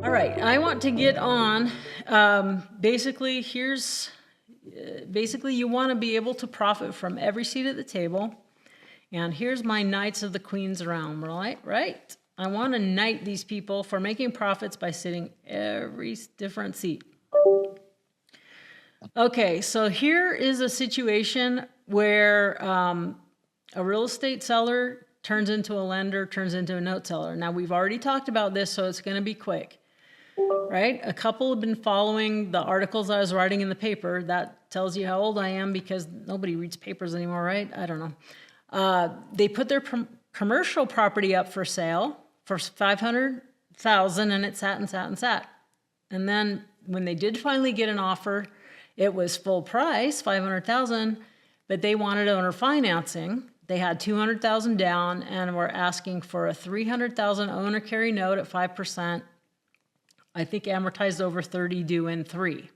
All right, I want to get on, basically you want to be able to profit from every seat at the table. And here's my Knights of the Queen's realm, right? I want to knight these people for making profits by sitting every different seat. Okay, so here is a situation where a real estate seller turns into a lender, turns into a note seller. Now, we've already talked about this, so it's going to be quick, right? A couple have been following the articles I was writing in the paper. That tells you how old I am because nobody reads papers anymore, right? I don't know. They put their commercial property up for sale for $500,000, and it sat. And then when they did finally get an offer, it was full price, $500,000, but they wanted owner financing. They had $200,000 down and were asking for a $300,000 owner carry note at 5%. I think amortized over 30, due in 3.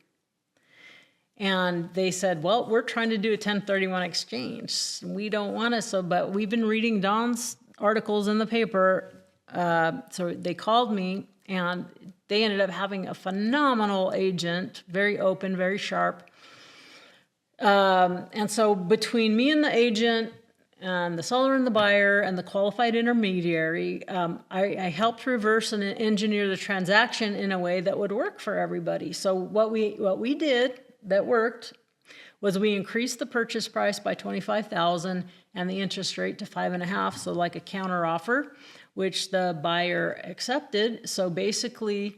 And they said, well, we're trying to do a 1031 exchange. We don't want to, but we've been reading Don's articles in the paper. So they called me, and they ended up having a phenomenal agent, very open, very sharp. And so between me and the agent and the seller and the buyer and the qualified intermediary, I helped reverse and engineer the transaction in a way that would work for everybody. So what we did that worked was we increased the purchase price by $25,000 and the interest rate to 5.5%, so like a counter offer, which the buyer accepted. So basically,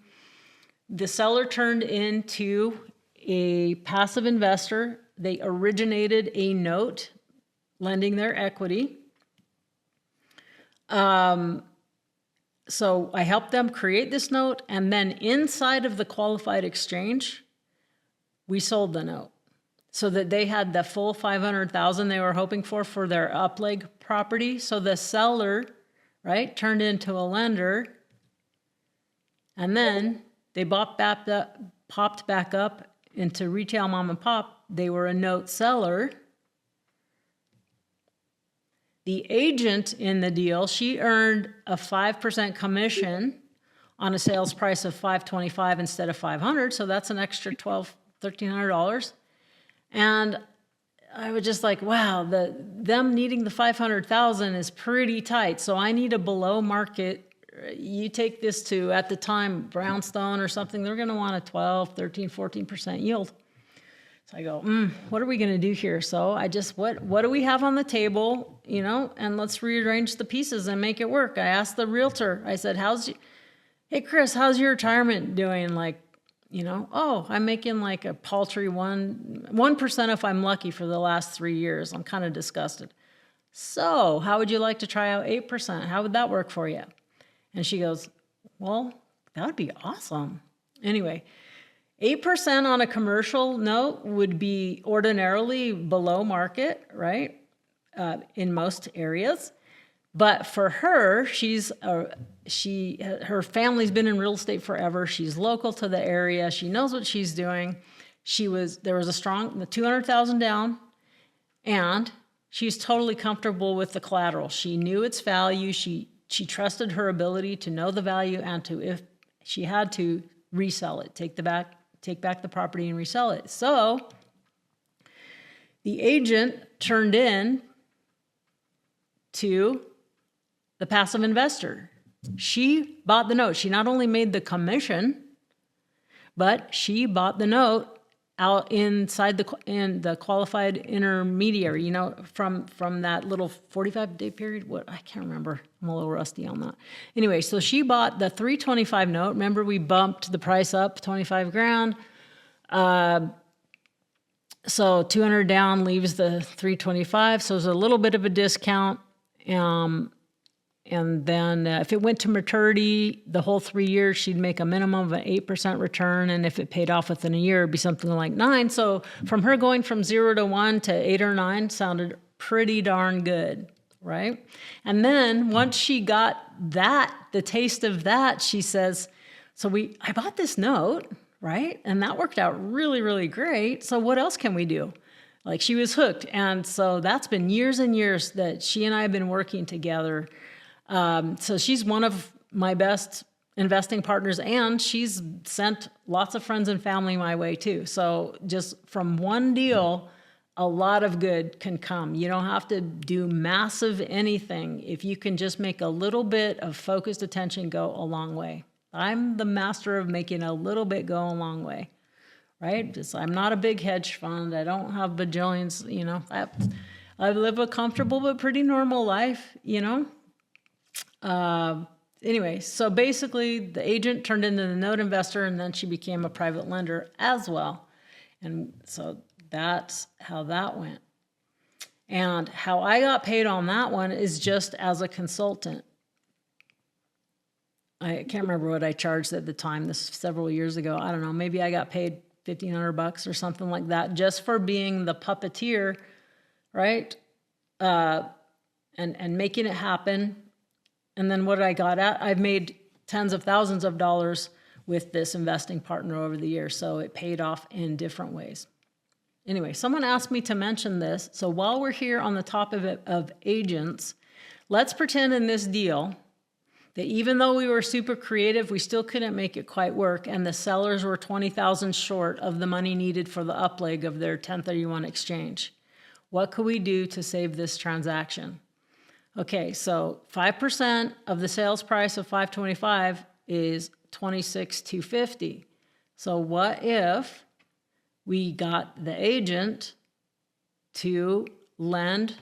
the seller turned into a passive investor. They originated a note lending their equity. So I helped them create this note, and then inside of the qualified exchange, we sold the note so that they had the full $500,000 they were hoping for their upleg property. So the seller, right, turned into a lender, and then they popped back up into retail mom and pop. They were a note seller. The agent in the deal, she earned a 5% commission on a sales price of $525 instead of $500, so that's an extra $1,300. And I was just like, wow, them needing the $500,000 is pretty tight. So I need a below market. You take this to, at the time, Brownstone or something, they're going to want a 12, 13, 14% yield. So I go, what are we going to do here? So I just, what do we have on the table, and let's rearrange the pieces and make it work. I asked the realtor, I said, hey, Chris, how's your retirement doing? Like, oh, I'm making like a paltry 1% if I'm lucky for the last 3 years. I'm kind of disgusted. So how would you like to try out 8%? How would that work for you? And she goes, well, that would be awesome. Anyway, 8% on a commercial note would be ordinarily below market, right, in most areas. But for her, her family's been in real estate forever. She's local to the area. She knows what she's doing. There was a strong, the $200,000 down, and she's totally comfortable with the collateral. She knew its value. She trusted her ability to know the value and to, if she had to, resell it, take back the property and resell it. So the agent turned in to the passive investor. She bought the note. She not only made the commission, but she bought the note out inside the qualified intermediary, from that little 45-day period. I can't remember. I'm a little rusty on that. Anyway, so she bought the $325 note. Remember, we bumped the price up $25,000. So $200 down leaves the $325. So there's a little bit of a discount. And then if it went to maturity, the whole 3 years, she'd make a minimum of an 8% return. And if it paid off within a year, it'd be something like 9. So from her going from 0 to 1 to 8 or 9 sounded pretty darn good, right? And then once she got the taste of that, she says, I bought this note, right? And that worked out really, really great. So what else can we do? Like, she was hooked. And so that's been years and years that she and I have been working together. So she's one of my best investing partners, and she's sent lots of friends and family my way too. So just from one deal, a lot of good can come. You don't have to do massive anything. If you can just make a little bit of focused attention go a long way. I'm the master of making a little bit go a long way, right? I'm not a big hedge fund. I don't have bajillions, you know. I live a comfortable but pretty normal life, you know. Anyway, so basically the agent turned into the note investor, and then she became a private lender as well. And so that's how that went. And how I got paid on that one is just as a consultant. I can't remember what I charged at the time. This was several years ago. I don't know. Maybe I got paid $1,500 or something like that just for being the puppeteer, right? And making it happen. And then what I got at, I've made tens of thousands of dollars with this investing partner over the years. So it paid off in different ways. Anyway, someone asked me to mention this. So while we're here on the topic of agents, let's pretend in this deal that even though we were super creative, we still couldn't make it quite work, and the sellers were $20,000 short of the money needed for the upleg of their 1031 exchange. What could we do to save this transaction? Okay, so 5% of the sales price of $525 is $26,250. So what if we got the agent to lend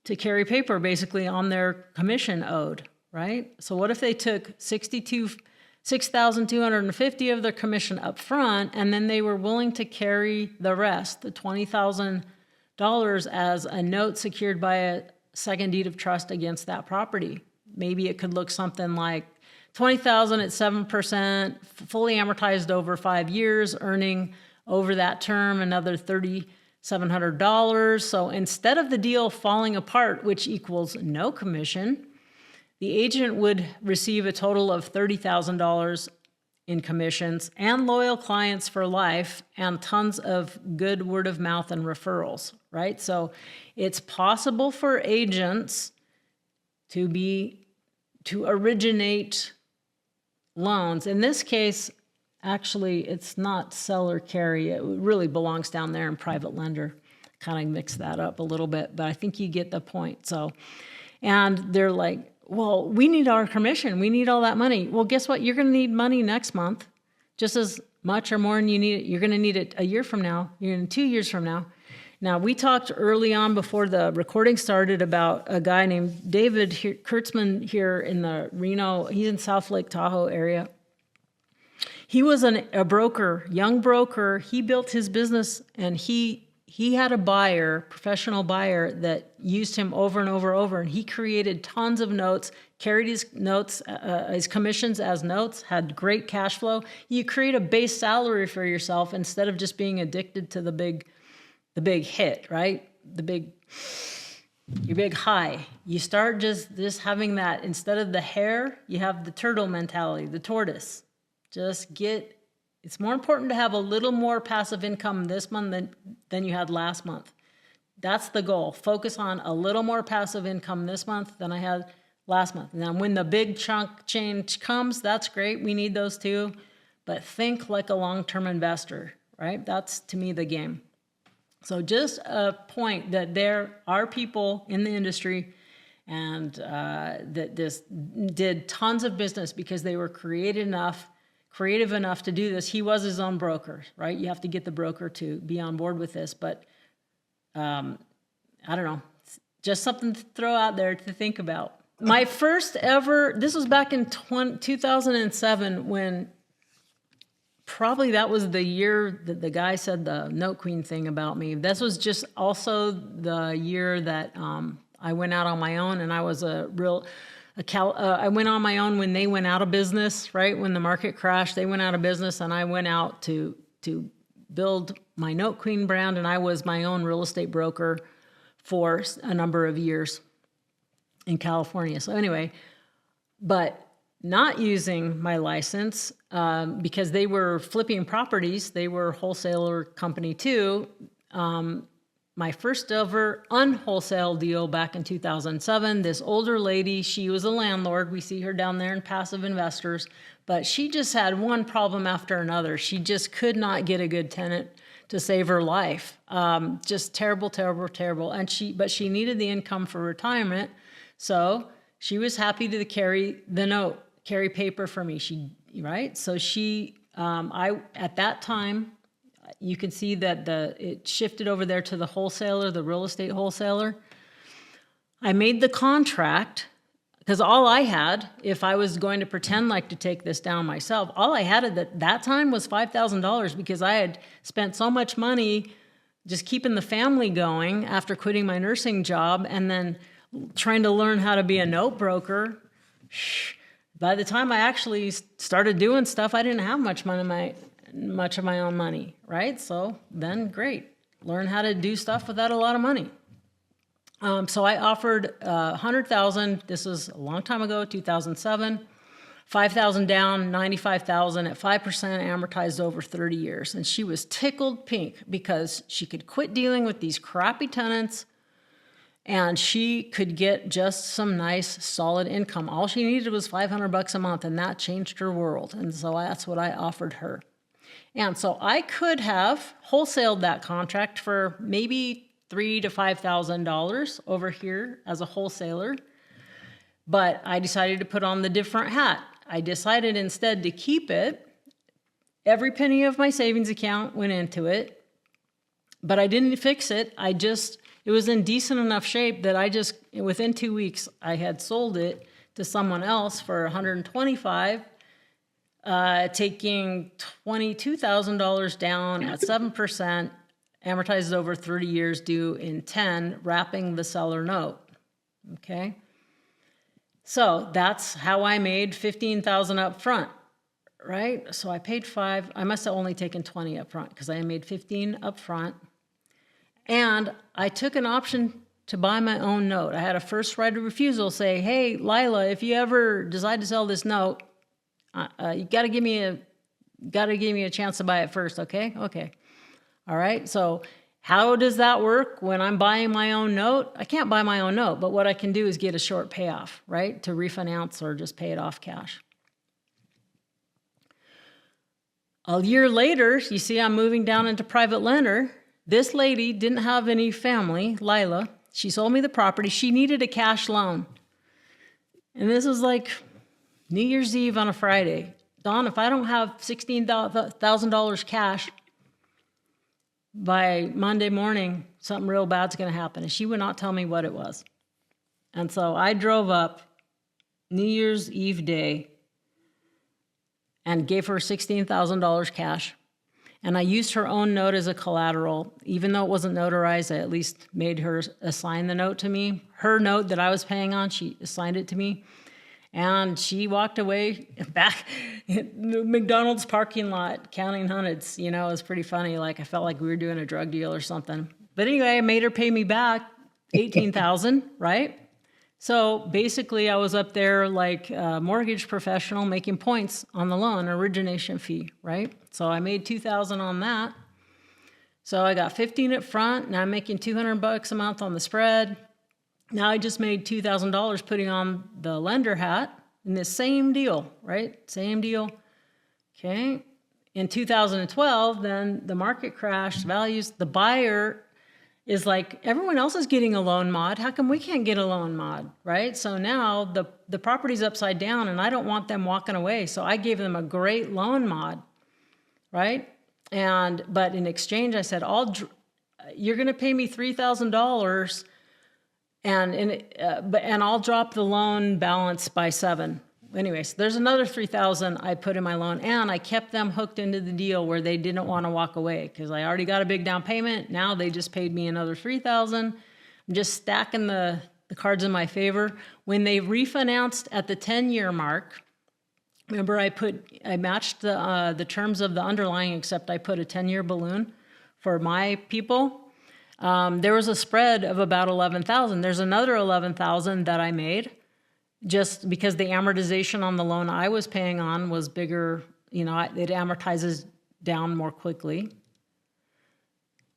to carry paper basically on their commission owed, right? So what if they took $6,250 of their commission up front, and then they were willing to carry the rest, the $20,000, as a note secured by a second deed of trust against that property? Maybe it could look something like $20,000 at 7%, fully amortized over 5 years, earning over that term another $3,700. So instead of the deal falling apart, which equals no commission, the agent would receive a total of $30,000 in commissions and loyal clients for life and tons of good word of mouth and referrals, right? So it's possible for agents to originate loans. In this case, actually, it's not sell or carry. It really belongs down there in private lender. Kind of mix that up a little bit, but I think you get the point. So, and they're like, well, we need our commission. We need all that money. Well, guess what? You're going to need money next month, just as much or more than you need it. You're going to need it a year from now. You're going to 2 years from now. Now, we talked early on before the recording started about a guy named David Kurtzman here in the Reno. He's in South Lake Tahoe area. He was a broker, young broker. He built his business, and he had a buyer, professional buyer, that used him over and over, and he created tons of notes, carried his notes, his commissions as notes, had great cash flow. You create a base salary for yourself instead of just being addicted to the big hit, right? Your big high. You start just having that. Instead of the hare, you have the turtle mentality, the tortoise. It's more important to have a little more passive income this month than you had last month. That's the goal. Focus on a little more passive income this month than I had last month. Now, when the big chunk change comes, that's great. We need those too. But think like a long-term investor, right? That's, to me, the game. So just a point that there are people in the industry and that this did tons of business because they were creative enough to do this. He was his own broker, right? You have to get the broker to be on board with this, but I don't know, just something to throw out there to think about. My first ever, this was back in 2007 when probably that was the year that the guy said the note queen thing about me. This was just also the year that I went out on my own, and I was I went on my own when they went out of business, right? When the market crashed, they went out of business, and I went out to build my Note Queen brand, and I was my own real estate broker for a number of years in California. So anyway, but not using my license because they were flipping properties. They were a wholesaler company too. my first ever unwholesale deal back in 2007. This older lady, she was a landlord. We see her down there in passive investors, but she just had one problem after another. She just could not get a good tenant to save her life. Just terrible, terrible, terrible. But she needed the income for retirement. So she was happy to carry the note, carry paper for me. Right? So at that time, you can see that it shifted over there to the wholesaler, the real estate wholesaler. I made the contract because all I had, if I was going to pretend like to take this down myself, all I had at that time was $5,000 because I had spent so much money just keeping the family going after quitting my nursing job and then trying to learn how to be a note broker. By the time I actually started doing stuff, I didn't have much of my own money, right? So then great, learn how to do stuff without a lot of money. So I offered $100,000. This was a long time ago, 2007. $5,000 down, $95,000 at 5% amortized over 30 years. And she was tickled pink because she could quit dealing with these crappy tenants and she could get just some nice solid income. All she needed was $500 a month, and that changed her world. And so that's what I offered her. And so I could have wholesaled that contract for maybe $3,000 to $5,000 over here as a wholesaler, but I decided to put on the different hat. I decided instead to keep it. Every penny of my savings account went into it, but I didn't fix it. It was in decent enough shape that within 2 weeks, I had sold it to someone else for $125,000. Taking $22,000 down at 7%, amortizes over 30 years, due in 10, wrapping the seller note. Okay, so that's how I made $15,000 up front, right? So I paid $5,000. I must have only taken $20,000 up front because I made $15,000 up front, and I took an option to buy my own note. I had a first right of refusal. Say, hey, Lila, if you ever decide to sell this note, you got to give me a chance to buy it first, okay? Okay. All right. So how does that work when I'm buying my own note? I can't buy my own note, but what I can do is get a short payoff, right? To refinance or just pay it off cash. A year later, you see I'm moving down into private lender. This lady didn't have any family, Lila. She sold me the property. She needed a cash loan. And this was like New Year's Eve on a Friday. Dawn, if I don't have $16,000 cash by Monday morning, something real bad's going to happen. And she would not tell me what it was. And so I drove up New Year's Eve day and gave her $16,000 cash. And I used her own note as a collateral. Even though it wasn't notarized, I at least made her assign the note to me. Her note that I was paying on, she assigned it to me. And she walked away back in the McDonald's parking lot counting hundreds. You know, it was pretty funny. Like, I felt like we were doing a drug deal or something. But anyway, I made her pay me back $18,000, right? So basically, I was up there like a mortgage professional making points on the loan, origination fee, right? So I made $2,000 on that. So I got $15,000 up front. Now I'm making $200 a month on the spread. Now I just made $2,000 putting on the lender hat in this same deal, right? Same deal. Okay. In 2012, then the market crashed, values, the buyer is like, everyone else is getting a loan mod. How come we can't get a loan mod, right? So now the property's upside down and I don't want them walking away. So I gave them a great loan mod, right? But in exchange, I said, you're going to pay me $3,000 and I'll drop the loan balance by 7. Anyways, there's another $3,000 I put in my loan, and I kept them hooked into the deal where they didn't want to walk away because I already got a big down payment. Now they just paid me another $3,000. I'm just stacking the cards in my favor. When they refinanced at the 10-year mark, remember I matched the terms of the underlying, except I put a 10-year balloon for my people. There was a spread of about $11,000. There's another $11,000 that I made just because the amortization on the loan I was paying on was bigger. You know, it amortizes down more quickly.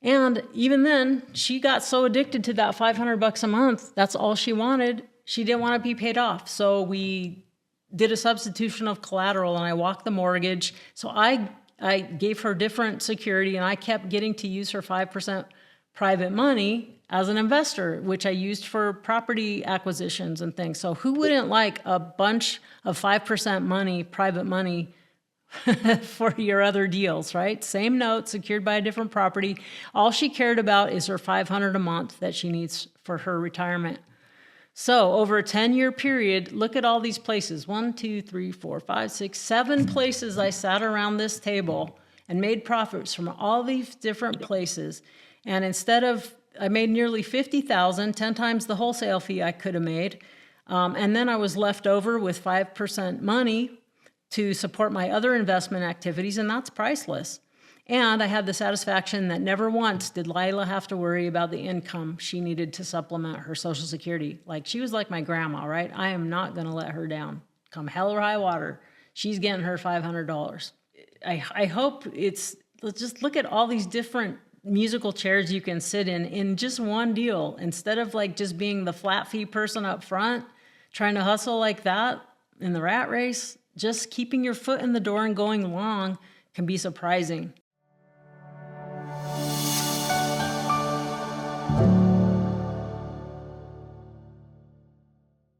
And even then, she got so addicted to that $500 a month. That's all she wanted. She didn't want to be paid off. So we did a substitution of collateral, and I walked the mortgage. So I gave her different security, and I kept getting to use her 5% private money as an investor, which I used for property acquisitions and things. So who wouldn't like a bunch of 5% money, private money, for your other deals, right? Same note, secured by a different property. All she cared about is her $500 a month that she needs for her retirement. So over a 10-year period, look at all these places. 1, 2, 3, 4, 5, 6, 7 places I sat around this table and made profits from all these different places. And instead of, I made nearly $50,000, 10 times the wholesale fee I could have made. And then I was left over with 5% money to support my other investment activities, and that's priceless. And I had the satisfaction that never once did Lila have to worry about the income she needed to supplement her Social Security. Like, she was like my grandma, right? I am not going to let her down. Come hell or high water, she's getting her $500. I hope let's just look at all these different musical chairs you can sit in just one deal, instead of like just being the flat fee person up front, trying to hustle like that in the rat race. Just keeping your foot in the door and going long can be surprising.